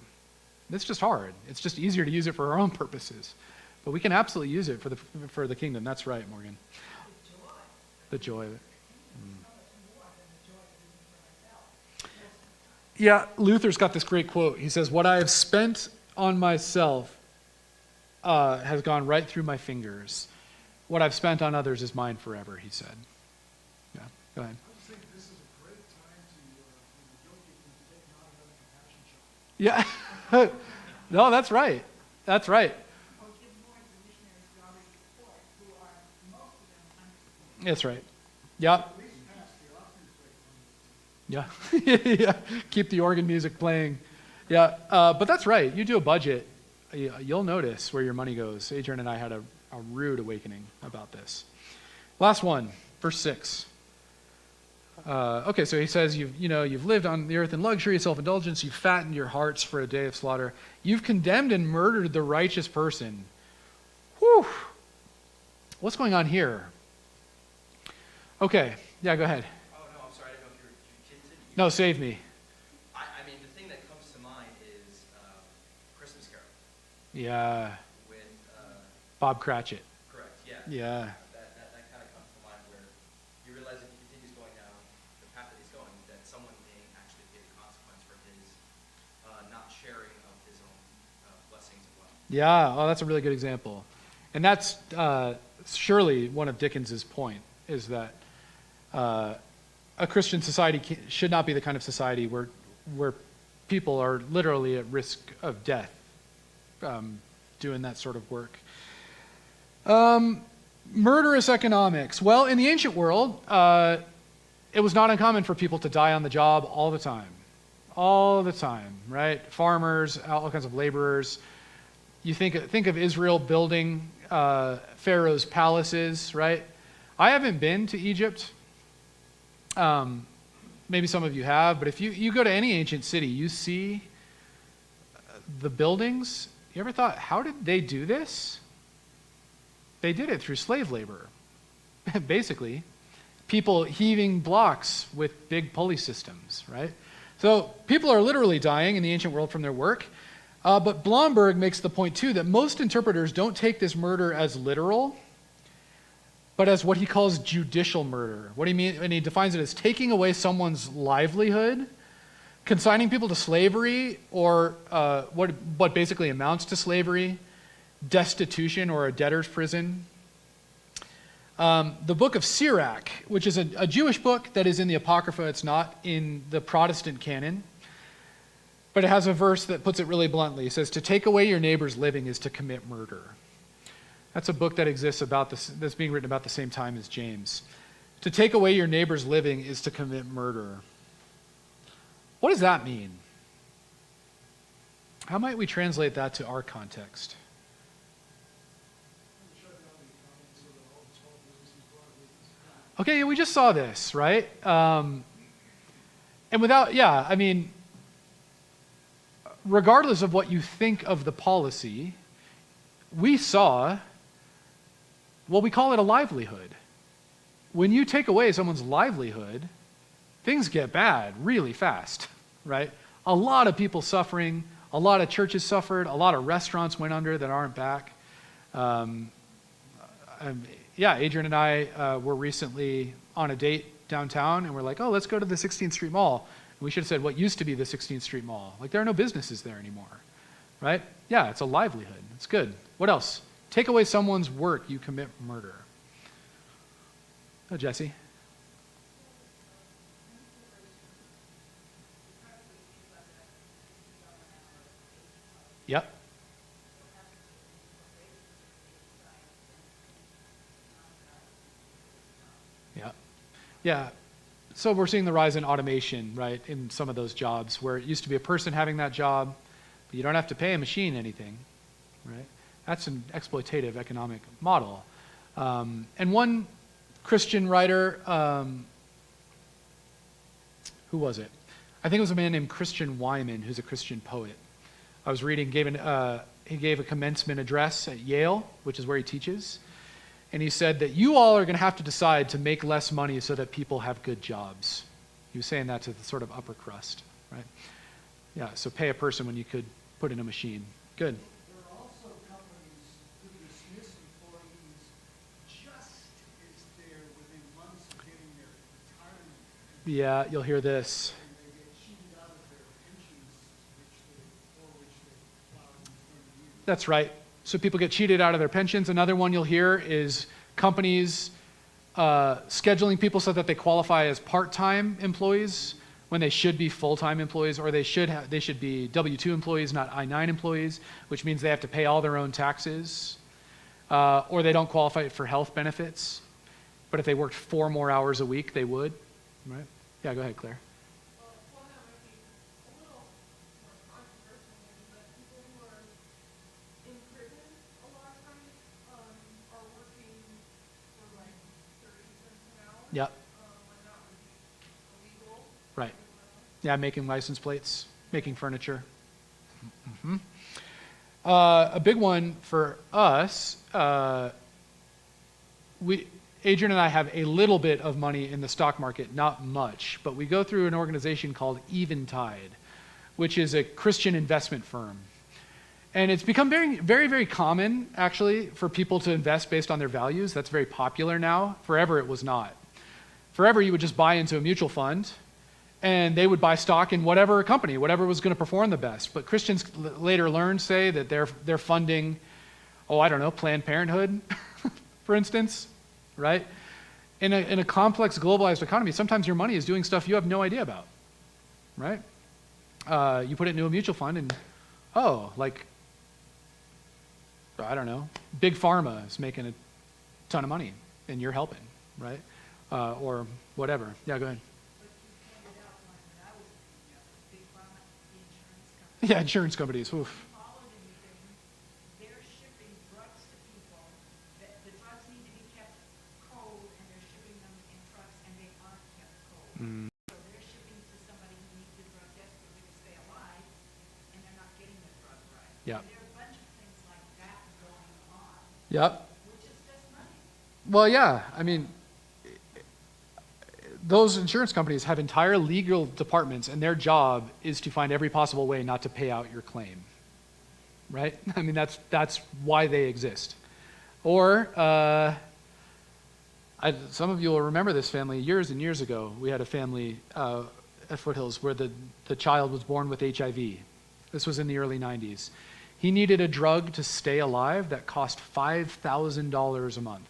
It's just hard. It's just easier to use it for our own purposes. But we can absolutely use it for the kingdom. That's right, Morgan. The joy of it. Yeah, Luther's got this great quote. He says, "What I have spent on myself has gone right through my fingers. What I've spent on others is mine forever," he said. Yeah, go ahead. I just think this is a great time to young people to take not another compassion shot. Yeah. No, that's right. That's right. Or give more to the missionaries we already support, who are, most of them, unemployed. That's right. Yeah. At least pass the Oscars plate. Yeah. Yeah. Keep the organ music playing. Yeah. But that's right. You do a budget, you'll notice where your money goes. Adrian and I had a rude awakening about this. Last one, verse 6. Okay, so he says, you've lived on the earth in luxury, self-indulgence, you've fattened your hearts for a day of slaughter. You've condemned and murdered the righteous person. Whew. What's going on here? Okay, yeah, go ahead. Oh, no, I'm sorry, I didn't know if you were continue. No, save me. I mean, the thing that comes to mind is Christmas Carol Yeah, with, Bob Cratchit. correct, yeah. Yeah, That kind of comes to mind where you realize if he continues going down the path that he's going, that someone may actually pay the consequence for his not sharing of his own blessings as well. yeah. Oh, that's a really good example. And that's surely one of Dickens's point, is that a Christian society should not be the kind of society where people are literally at risk of death doing that sort of work. Murderous economics. Well, in the ancient world, it was not uncommon for people to die on the job all the time. All the time, right? Farmers, all kinds of laborers. You think of Israel building Pharaoh's palaces, right? I haven't been to Egypt. Maybe some of you have, but if you go to any ancient city, you see the buildings, you ever thought, how did they do this? They did it through slave labor, basically. People heaving blocks with big pulley systems, right? So people are literally dying in the ancient world from their work. But Blomberg makes the point, too, that most interpreters don't take this murder as literal, but as what he calls judicial murder. What he means, and he defines it as taking away someone's livelihood, consigning people to slavery, or what basically amounts to slavery, destitution, or a debtor's prison. The book of Sirach, which is a Jewish book that is in the Apocrypha, it's not in the Protestant canon, but it has a verse that puts it really bluntly. It says, to take away your neighbor's living is to commit murder. That's a book that exists that's being written about the same time as James. To take away your neighbor's living is to commit murder. What does that mean? How might we translate that to our context? Okay, we just saw this, right? And regardless of what you think of the policy, we saw, well, we call it a livelihood. When you take away someone's livelihood, things get bad really fast, right? A lot of people suffering, a lot of churches suffered, a lot of restaurants went under that aren't back. Adrian and I were recently on a date downtown, and we're like, oh, let's go to the 16th Street Mall. And we should have said what used to be the 16th Street Mall. Like, there are no businesses there anymore, right? Yeah, it's a livelihood. It's good. What else? Take away someone's work, you commit murder. Oh, Jesse. Yep. Yeah. So we're seeing the rise in automation, right, in some of those jobs where it used to be a person having that job, but you don't have to pay a machine anything, right? That's an exploitative economic model. And one Christian writer, who was it? I think it was a man named Christian Wyman, who's a Christian poet. I was reading, he gave a commencement address at Yale, which is where he teaches. And he said that you all are going to have to decide to make less money so that people have good jobs. He was saying that to the sort of upper crust, right? Yeah, so pay a person when you could put in a machine. Good. There are also companies who dismiss employees just as they're within months of getting their retirement. Yeah, you'll hear this. And they get cheated out of their pensions, which they plowed in 20 years. That's right. So people get cheated out of their pensions. Another one you'll hear is companies scheduling people so that they qualify as part-time employees when they should be full-time employees, or they should be W-2 employees, not I-9 employees, which means they have to pay all their own taxes, or they don't qualify for health benefits. But if they worked 4 more hours a week, they would, right? Yeah, go ahead, Claire. One that might be a little more controversial, maybe, but people who are in prison a lot of times are working for like 30 cents an hour. Yep. When that would be illegal. Right. Yeah, making license plates, making furniture. Mm-hmm. A big one for us, Adrian and I have a little bit of money in the stock market, not much, but we go through an organization called Eventide, which is a Christian investment firm. And it's become very, very, very common, actually, for people to invest based on their values. That's very popular now. Forever, it was not. Forever, you would just buy into a mutual fund, and they would buy stock in whatever company, whatever was going to perform the best. But Christians later learned, say, that they're funding, Planned Parenthood, for instance, right? In a complex, globalized economy, sometimes your money is doing stuff you have no idea about, right? You put it into a mutual fund, and Big Pharma is making a ton of money, and you're helping, right? Or whatever. Yeah, go ahead. But you pointed out one that I was thinking of, Big Pharma, the insurance company. Yeah, insurance companies. Oof. Followed anything, they're shipping drugs to people, that the drugs need to be kept cold, and they're shipping them in trucks, and they aren't kept cold. So they're shipping to somebody who needs the drug desperately to stay alive, and they're not getting the drug. Yeah. And there are a bunch of things like that going on, Yep. which is just money. Well, yeah. I mean, those insurance companies have entire legal departments, and their job is to find every possible way not to pay out your claim. Right? I mean, that's why they exist. Or, some of you will remember this family years and years ago. We had a family at Foothills where the child was born with HIV. This was in the early 90s. He needed a drug to stay alive that cost $5,000 a month.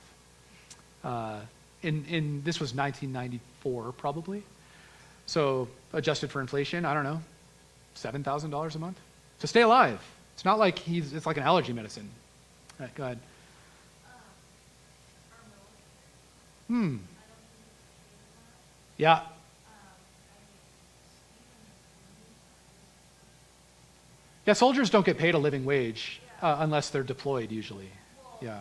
This was 1994 probably. So adjusted for inflation, I don't know, $7,000 a month to stay alive. It's not like it's like an allergy medicine. All right, go ahead. Yeah. Yeah, soldiers don't get paid a living wage unless they're deployed usually. Yeah.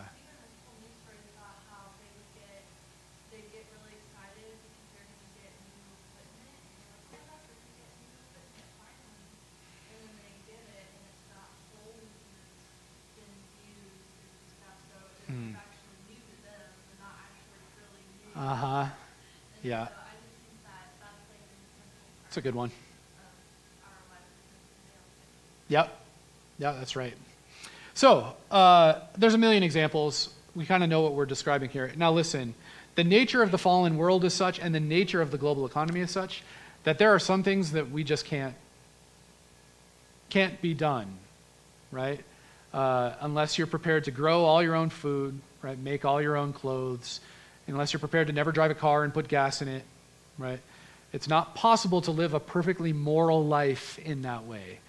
They get really excited because they're going to get new equipment. And they're like, oh, we're going to get new equipment finally. And then they get it, and it's not old, and it's been used and stuff. So it's actually new to them, and not actually really new. Uh-huh. And Yeah. so I just think that that's like an essential It's a good one. part of our life because Yep. Yeah, that's right. So, there's a million examples. We kind of know what we're describing here. Now listen, the nature of the fallen world is such, and the nature of the global economy is such, that there are some things that we just can't be done, right? Unless you're prepared to grow all your own food, right? Make all your own clothes, unless you're prepared to never drive a car and put gas in it, right? It's not possible to live a perfectly moral life in that way.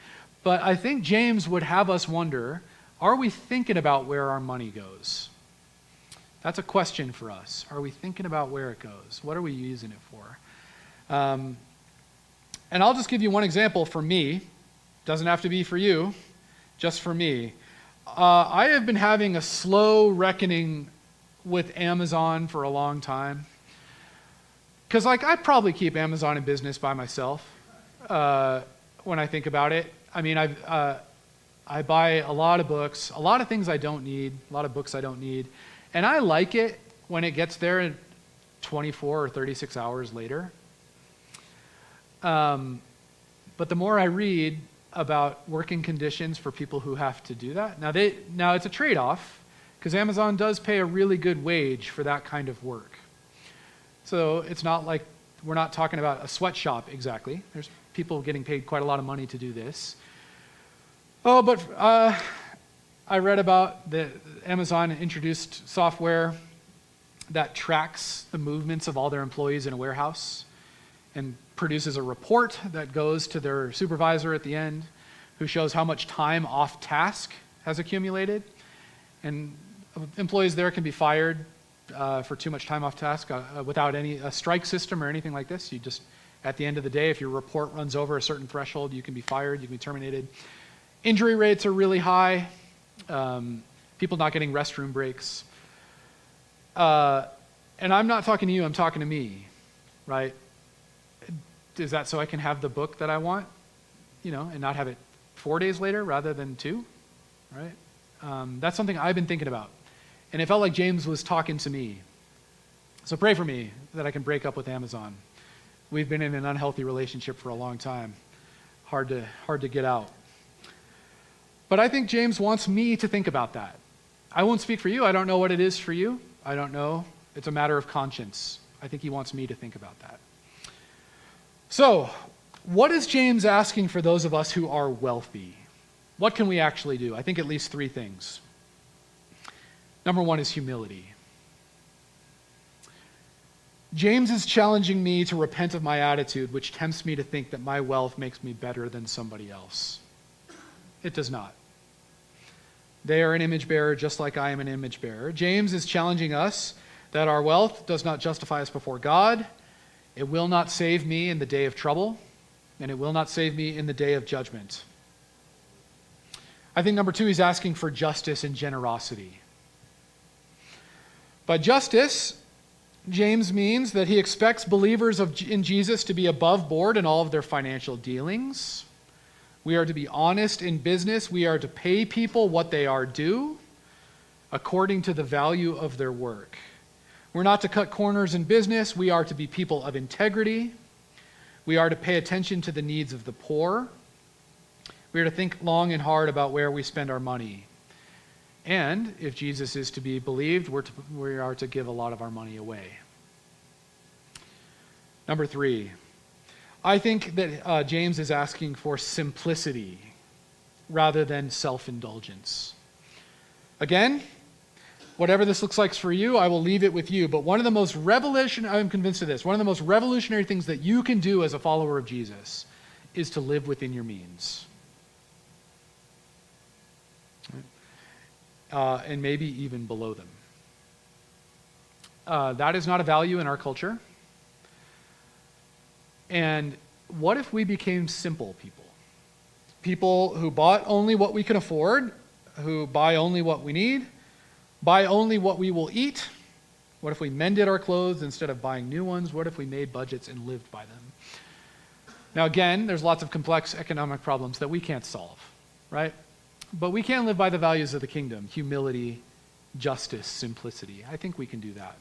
But I think James would have us wonder, are we thinking about where our money goes? That's a question for us. Are we thinking about where it goes? What are we using it for? And I'll just give you one example for me. Doesn't have to be for you, just for me. I have been having a slow reckoning with Amazon for a long time. Because I probably keep Amazon in business by myself when I think about it. I mean, I buy a lot of books, a lot of things I don't need, a lot of books I don't need. And I like it when it gets there 24 or 36 hours later. But the more I read about working conditions for people who have to do that, now it's a trade-off, because Amazon does pay a really good wage for that kind of work. So it's not like we're not talking about a sweatshop exactly. There's people getting paid quite a lot of money to do this. Oh, but I read about that Amazon introduced software that tracks the movements of all their employees in a warehouse and produces a report that goes to their supervisor at the end, who shows how much time off task has accumulated. And employees there can be fired for too much time off task without a strike system or anything like this. You just, at the end of the day, if your report runs over a certain threshold, you can be fired, you can be terminated. Injury rates are really high. People not getting restroom breaks. And I'm not talking to you, I'm talking to me, right? Is that so I can have the book that I want, and not have it 4 days later rather than 2, right? That's something I've been thinking about. And it felt like James was talking to me. So pray for me that I can break up with Amazon. We've been in an unhealthy relationship for a long time. Hard to get out. But I think James wants me to think about that. I won't speak for you. I don't know what it is for you. I don't know. It's a matter of conscience. I think he wants me to think about that. So, what is James asking for those of us who are wealthy? What can we actually do? I think at least 3 things. Number 1 is humility. James is challenging me to repent of my attitude, which tempts me to think that my wealth makes me better than somebody else. It does not. They are an image bearer just like I am an image bearer. James is challenging us that our wealth does not justify us before God. It will not save me in the day of trouble, and it will not save me in the day of judgment. I think number 2, he's asking for justice and generosity. By justice, James means that he expects believers in Jesus to be above board in all of their financial dealings. We are to be honest in business. We are to pay people what they are due according to the value of their work. We're not to cut corners in business. We are to be people of integrity. We are to pay attention to the needs of the poor. We are to think long and hard about where we spend our money. And if Jesus is to be believed, we are to give a lot of our money away. Number 3, I think that James is asking for simplicity rather than self-indulgence. Again, whatever this looks like for you, I will leave it with you. But I'm convinced of this, one of the most revolutionary things that you can do as a follower of Jesus is to live within your means. And maybe even below them. That is not a value in our culture. And what if we became simple people? People who bought only what we can afford, who buy only what we need, buy only what we will eat. What if we mended our clothes instead of buying new ones? What if we made budgets and lived by them? Now again, there's lots of complex economic problems that we can't solve, right? But we can live by the values of the kingdom: humility, justice, simplicity. I think we can do that.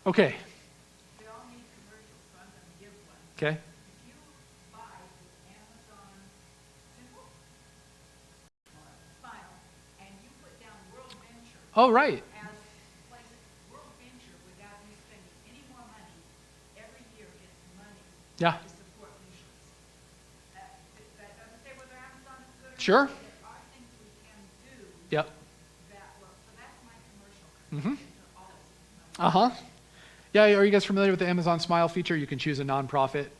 Okay. They all need commercials, so I'm gonna give one. Okay. If you buy the Amazon symbol, file, and you put down World Venture Oh, right. as places, World Venture, without you spending any more money, every year gets money Yeah. to support missions. That doesn't say whether Amazon is good or not. Sure. but There are things we can do Yep. that work. So that's my commercial. Mhm. They're always money. Yeah, are you guys familiar with the Amazon Smile feature? You can choose a nonprofit,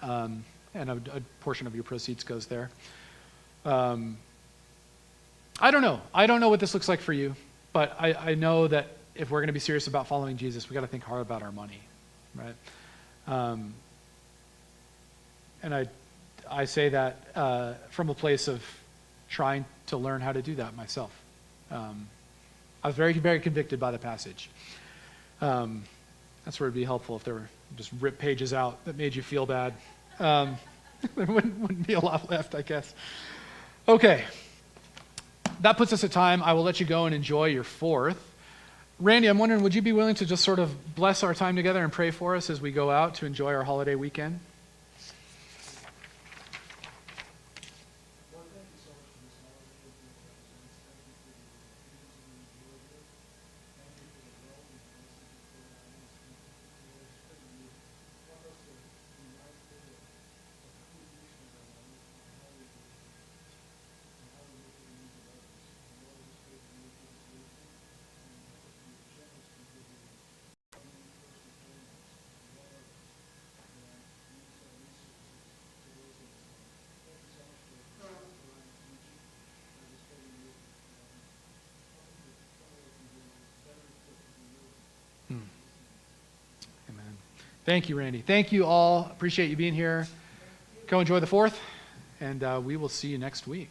and a portion of your proceeds goes there. I don't know. I don't know what this looks like for you, but I know that if we're going to be serious about following Jesus, we've got to think hard about our money, right? And I say that from a place of trying to learn how to do that myself. I was very, very convicted by the passage. That's where it'd be helpful if there were just rip pages out that made you feel bad. There wouldn't be a lot left, I guess. Okay. That puts us at time. I will let you go and enjoy your 4th. Randy, I'm wondering, would you be willing to just sort of bless our time together and pray for us as we go out to enjoy our holiday weekend? Lord, thank you so much for this holiday. Thank you for the presents. Thank you for the freedoms we enjoyed here. Thank you for the wealth and blessings you poured on us. Thank you for the help us to be mindful of who we should be and how we do it, and how we look at the needs of others. And Lord, I just pray that you would give us wisdom and help us to be generous to give you you first and foremost, and love others, and use our resources to those in need. Thank you so much for Brian and teaching. I just pray that you would help him to follow what you do, better equipped to do your will. Hmm. Amen. Thank you, Randy. Thank you all. Appreciate you being here. Go enjoy the 4th, and we will see you next week.